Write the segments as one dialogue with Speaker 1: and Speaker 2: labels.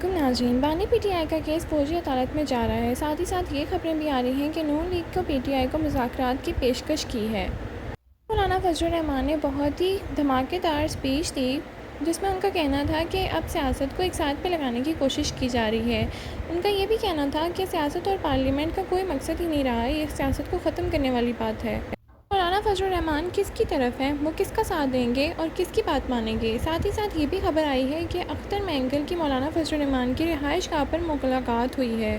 Speaker 1: वालेकुम नाज़रीन। बानी पीटीआई का केस फौजी अदालत में जा रहा है। साथ ही साथ ये खबरें भी आ रही हैं कि नून लीग को पीटीआई को मुज़ाकरात की पेशकश की है। मौलाना फजल रहमान ने बहुत ही धमाकेदार स्पीच दी जिसमें उनका कहना था कि अब सियासत को एक साथ पे लगाने की कोशिश की जा रही है। उनका ये भी कहना था कि सियासत और पार्लियामेंट का कोई मकसद ही नहीं रहा है, ये सियासत को ख़त्म करने वाली बात है। मौलाना फजल रहमान किसकी तरफ हैं, वो किसका साथ देंगे और किसकी बात मानेंगे। साथ ही साथ ये भी खबर आई है कि अख्तर मैंगल की मौलाना फजल रहमान की रिहाइश गाह पर मुलाकात हुई है।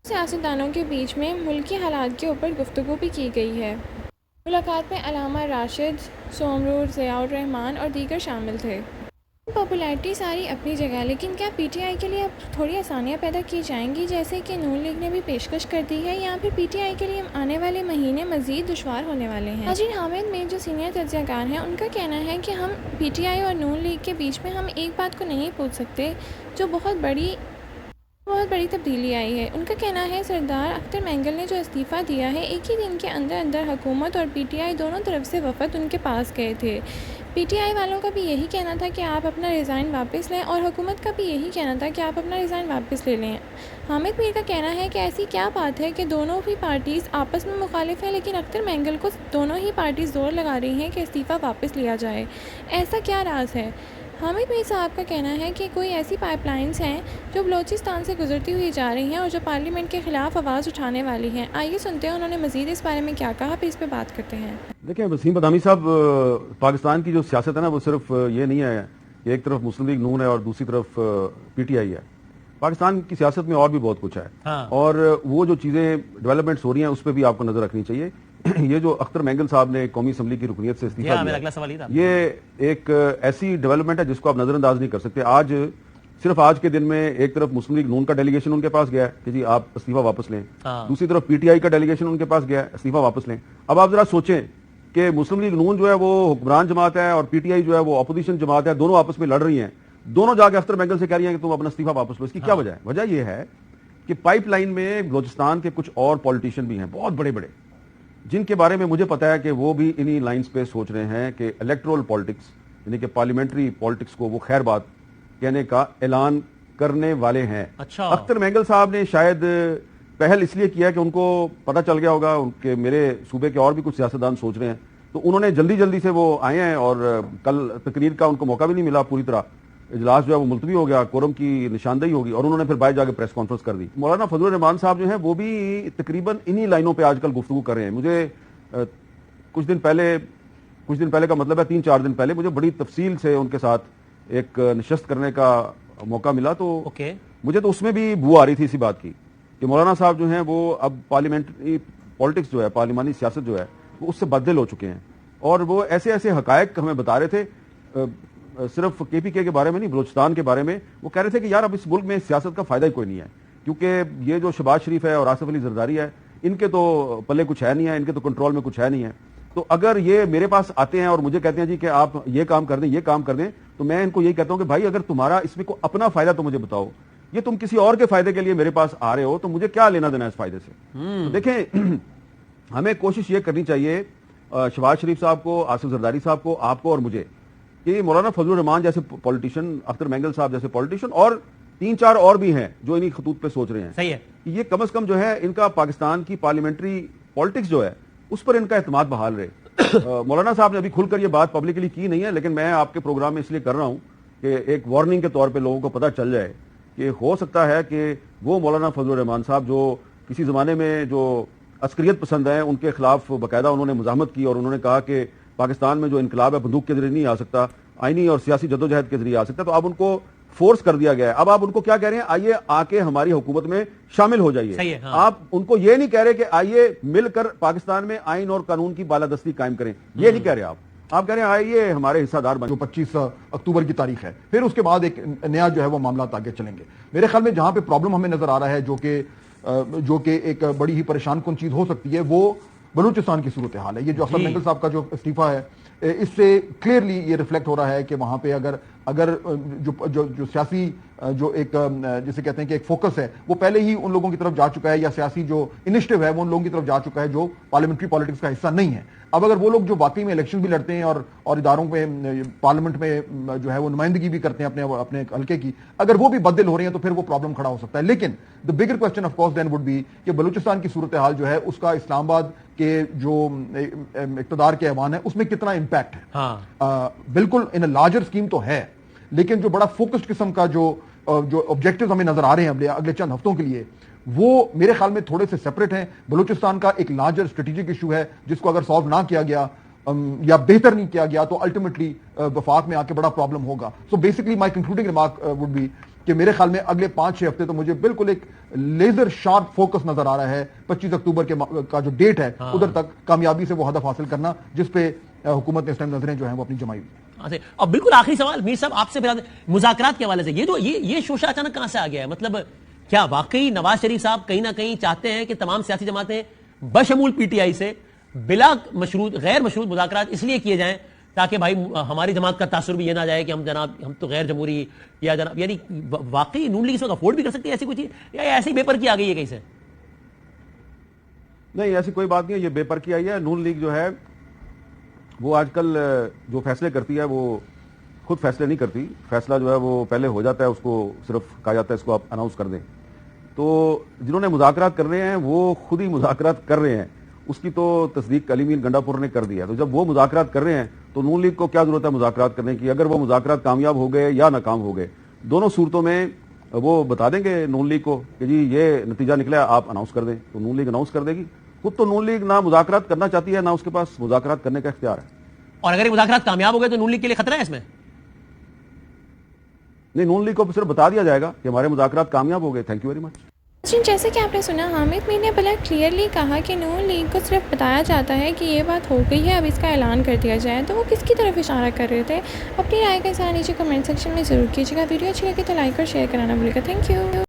Speaker 1: सियासतदानों के बीच में मुल्की हालात के ऊपर गुफ्तगू भी की गई है। मुलाकात में अलामा राशिद, सोमरूर, ज़ियाउर रहमान और दीगर शामिल थे। पॉपुलैरिटी सारी अपनी जगह, लेकिन क्या पीटीआई के लिए अब थोड़ी आसानियां पैदा की जाएंगी जैसे कि नून लीग ने भी पेशकश कर दी है, या फिर पीटीआई के लिए आने वाले महीने मज़ीद दुश्वार होने वाले हैं। नाज़रीन, हामिद मीर जो सीनियर तज्ज़ियाकार हैं, उनका कहना है कि हम पीटीआई और नून लीग के बीच में हम एक बात को नहीं पूछ सकते जो बहुत बड़ी तब्दीली आई है। उनका कहना है सरदार अख्तर मैंगल ने जो इस्तीफ़ा दिया है, एक ही दिन के अंदर अंदर हुकूमत और पीटीआई दोनों तरफ से वफद उनके पास गए थे। पीटीआई वालों का भी यही कहना था कि आप अपना रिज़ाइन वापस लें और हुकूमत का भी यही कहना था कि आप अपना रिज़ाइन वापस ले लें। हामिद मीर का कहना है कि ऐसी क्या बात है कि दोनों ही पार्टीज़ आपस में मुखालिफ हैं, लेकिन अख्तर मैंगल को दोनों ही पार्टीज़ ज़ोर लगा रही हैं कि इस्तीफ़ा वापस लिया जाए। ऐसा क्या राज है? हामिद मीर साहब का कहना है कि कोई ऐसी पाइपलाइंस हैं जो बलूचिस्तान से गुजरती हुई जा रही हैं और जो पार्लियामेंट के ख़िलाफ़ आवाज़ उठाने वाली हैं। आइए सुनते हैं उन्होंने मज़ीद इस बारे में क्या कहा, फिर इस पर बात करते हैं।
Speaker 2: देखिए वसीम बदामी साहब, पाकिस्तान की जो सियासत है ना, वो सिर्फ ये नहीं है कि एक तरफ मुस्लिम लीग नून है और दूसरी तरफ पीटीआई है। पाकिस्तान की सियासत में और भी बहुत कुछ है। हाँ। और वो जो चीज़ें डेवलपमेंट्स हो रही हैं उस पर भी आपको नजर रखनी चाहिए। ये जो अख्तर मैंगल साहब ने कौमी असम्बली की रुकनीत से इस्तीफा दिया,
Speaker 3: अगला सवाल ही था।
Speaker 2: ये एक ऐसी डेवलपमेंट है जिसको आप नजरअंदाज नहीं कर सकते। आज सिर्फ आज के दिन में एक तरफ मुस्लिम लीग नून का डेलीगेशन उनके पास गया है कि जी आप इस्तीफा वापस लें, दूसरी तरफ पीटीआई का डेलीगेशन उनके पास गया है, इस्तीफा वापस लें। अब आप जरा सोचें कि मुस्लिम लीग नून जो है वो हुक्मरान जमात है और पीटीआई जो है वो अपोजिशन जमात है, दोनों आपस में लड़ रही हैं। दोनों जाके अख्तर मैंगल से कह रही हैं कि तुम अपना इस्तीफा वापस लो। इसकी क्या वजह है? वजह यह है कि पाइपलाइन में बलोचिस्तान के कुछ और पॉलिटिशियन भी हैं, बहुत बड़े बड़े, जिनके बारे में मुझे पता है कि वो भी इन्हीं लाइंस पे सोच रहे हैं कि इलेक्टोरल पॉलिटिक्स यानी कि पार्लियामेंट्री पॉलिटिक्स को वो खैर बात कहने का ऐलान करने वाले हैं।
Speaker 3: अच्छा।
Speaker 2: अख्तर मैंगल साहब ने शायद पहल इसलिए किया कि उनको पता चल गया होगा उनके मेरे सूबे के और भी कुछ सियासतदान सोच रहे हैं, तो उन्होंने जल्दी जल्दी से वो आए हैं और कल तकरीर का उनको मौका भी नहीं मिला पूरी तरह। इजलास जो है वो मुलतवी हो गया, कोरम की निशानदेही होगी और उन्होंने फिर बाहर जाकर प्रेस कॉन्फ्रेंस कर दी। मौलाना फजल रहमान साहब जो हैं वो भी तकरीबन इन्हीं लाइनों पे आजकल गुफ्तगू कर रहे हैं। मुझे कुछ दिन पहले का मतलब है 3-4 दिन पहले मुझे बड़ी तफसील से उनके साथ एक नशस्त करने का मौका मिला, तो मुझे तो उसमें भी बू आ रही थी इसी बात की कि मौलाना साहब जो हैं वो अब पार्लियामेंट्री पॉलिटिक्स जो है, पार्लिमानी सियासत जो है वो उससे बदल हो चुके हैं और वो ऐसे ऐसे हकायक हमें बता रहे थे, सिर्फ केपीके के बारे में नहीं, बलूचिस्तान के बारे में। वो कह रहे थे कि यार अब इस मुल्क में सियासत का फायदा ही कोई नहीं है, क्योंकि ये जो शहबाज शरीफ है और आसिफ अली जरदारी है, इनके तो पल्ले कुछ है नहीं है, इनके तो कंट्रोल में कुछ है नहीं है। तो अगर ये मेरे पास आते हैं और मुझे कहते हैं जी कि आप ये काम कर दें, ये काम कर दें, तो मैं इनको यही कहता हूं कि भाई अगर तुम्हारा इसमें को अपना फायदा तो मुझे बताओ, ये तुम किसी और के फायदे के लिए मेरे पास आ रहे हो तो मुझे क्या लेना देना इस फायदे से। तो देखें हमें कोशिश ये करनी चाहिए शहबाज शरीफ साहब को, आसिफ जरदारी साहब को, आपको और मुझे, कि मौलाना फजल रहमान जैसे पॉलिटिशियन, अख्तर मैंगल साहब जैसे पॉलिटिशियन और 3-4 और भी हैं जो इन्हीं खतूत पे सोच रहे हैं,
Speaker 3: सही है
Speaker 2: कि ये कम से कम जो है इनका पाकिस्तान की पार्लियामेंट्री पॉलिटिक्स जो है उस पर इनका एतमाद बहाल रहे। मौलाना साहब ने अभी खुलकर ये बात पब्लिकली की नहीं है, लेकिन मैं आपके प्रोग्राम में इसलिए कर रहा हूं कि एक वार्निंग के तौर पे लोगों को पता चल जाए कि हो सकता है कि वो मौलाना फजल रहमान साहब जो किसी जमाने में जो अस्करियत पसंद है उनके खिलाफ बाकायदा उन्होंने मुजाहमत की और उन्होंने कहा कि पाकिस्तान में जो इनकलाब है बंदूक के जरिए नहीं आ सकता, आईनी और सियासी जद्दोजहद के जरिए आ सकता, तो अब उनको फोर्स कर दिया गया है। अब आप उनको क्या कह रहे हैं? आइए आके हमारी हुकूमत में शामिल हो जाइए।
Speaker 3: हाँ।
Speaker 2: आप उनको ये नहीं कह रहे कि आइए मिलकर पाकिस्तान में आइन और कानून की बालादस्ती कायम करें, ये नहीं कह रहे आप कह रहे हैं आइए हमारे हिस्सादार बन।
Speaker 4: जो 25 अक्टूबर की तारीख है, फिर उसके बाद एक नया जो है वो मामला आगे चलेंगे। मेरे ख्याल में जहां पे प्रॉब्लम हमें नजर आ रहा है, जो कि एक बड़ी ही परेशान कुन चीज हो सकती है, वो बलूचिस्तान की सूरत हाल है। ये जो अख्तर मैंगल साहब का जो इस्तीफा है, इससे क्लियरली ये रिफ्लेक्ट हो रहा है कि वहां पे अगर जो सियासी जो एक जिसे कहते हैं कि एक फोकस है, वो पहले ही उन लोगों की तरफ जा चुका है, या सियासी जो इनिशिएटिव है वो उन लोगों की तरफ जा चुका है जो पार्लियामेंट्री पॉलिटिक्स का हिस्सा नहीं है। اب اگر وہ لوگ جو واقعی میں الیکشن بھی لڑتے ہیں اور اداروں پہ پارلیمنٹ میں جو ہے وہ نمائندگی بھی کرتے ہیں اپنے حلقے کی, اگر وہ بھی بدل ہو رہے ہیں تو پھر وہ پرابلم کھڑا ہو سکتا ہے. لیکن the bigger question of course then would be کہ بلوچستان کی صورتحال جو ہے اس کا اسلام آباد کے جو اقتدار کے ایوان ہے اس میں کتنا امپیکٹ ہے. بالکل ان اے لارجر اسکیم تو ہے, لیکن جو بڑا فوکسڈ قسم کا جو آبجیکٹیوز ہمیں نظر آ رہے ہیں اگلے چند ہفتوں کے لیے, وہ میرے خیال میں تھوڑے سے سیپریٹ ہیں. بلوچستان کا ایک لارجر اسٹریٹجک ایشو ہے جس کو اگر سالو نہ کیا گیا یا بہتر نہیں کیا گیا تو الٹیمیٹلی وفاق میں آ کے بڑا پرابلم ہوگا. So basically my concluding remark would be کہ میرے خیال میں اگلے 5-6 ہفتے تو مجھے بالکل ایک لیزر شارپ فوکس نظر آ رہا ہے 25 اکتوبر کا جو ڈیٹ ہے ادھر تک کامیابی سے وہ ہدف حاصل کرنا جس پہ حکومت نے اس ٹائم نظریں جو ہیں وہ اپنی جمائی ہوئی.
Speaker 3: اور بالکل آخری سوال میر صاحب آپ سے مذاکرات کے حوالے سے یہ شوشہ اچانک کہاں سے آ گیا ہے؟ مطلب کیا واقعی نواز شریف صاحب کہیں نہ کہیں چاہتے ہیں کہ تمام سیاسی جماعتیں بشمول پی ٹی آئی سے بلا مشروط غیر مشروط مذاکرات اس لیے کیے جائیں تاکہ بھائی ہماری جماعت کا تاثر بھی یہ نہ جائے کہ ہم تو غیر جمہوری یا جناب, یعنی واقعی نون لیگ اس وقت افورڈ بھی کر سکتی ہے ایسی کوئی چیز یا ایسی بے پرکی آ گئی ہے کہیں سے؟
Speaker 2: نہیں, ایسی کوئی بات نہیں ہے, یہ بے پرکی آئی ہے. نون لیگ جو ہے وہ آج کل جو فیصلے کرتی ہے وہ خود فیصلے نہیں کرتی. فیصلہ جو ہے وہ پہلے ہو جاتا ہے, اس کو صرف کہا جاتا ہے اس کو آپ اناؤنس کر دیں. تو جنہوں نے مذاکرات کر رہے ہیں وہ خود ہی مذاکرات کر رہے ہیں, اس کی تو تصدیق علی میر گنڈا پور نے کر دیا. تو جب وہ مذاکرات کر رہے ہیں تو نون لیگ کو کیا ضرورت ہے مذاکرات کرنے کی؟ اگر وہ مذاکرات کامیاب ہو گئے یا ناکام ہو گئے, دونوں صورتوں میں وہ بتا دیں گے نون لیگ کو کہ جی یہ نتیجہ نکلا, آپ اناؤنس کر دیں. تو نون لیگ اناؤنس کر دے گی. خود تو نون لیگ نہ مذاکرات کرنا چاہتی ہے نہ اس کے پاس مذاکرات کرنے کا اختیار ہے.
Speaker 3: اور اگر یہ مذاکرات کامیاب ہو گئے تو نون لیگ کے لیے خطرہ ہے اس میں؟
Speaker 2: نہیں, نون لیگ کو صرف بتا دیا جائے گا کہ ہمارے مذاکرات کامیاب ہو گئے. Thank you very much.
Speaker 1: جیسے کہ آپ نے سنا, حامد میر نے بلا کلیئرلی کہا کہ نون لیگ کو صرف بتایا جاتا ہے کہ یہ بات ہو گئی ہے, اب اس کا اعلان کر دیا جائے. تو وہ کس کی طرف اشارہ کر رہے تھے؟ اپنی رائے کا اظہار نیچے کمنٹ سیکشن میں ضرور کیجیے گا. ویڈیو اچھی لگی تو لائک اور شیئر کرانا بھولے گا. Thank you.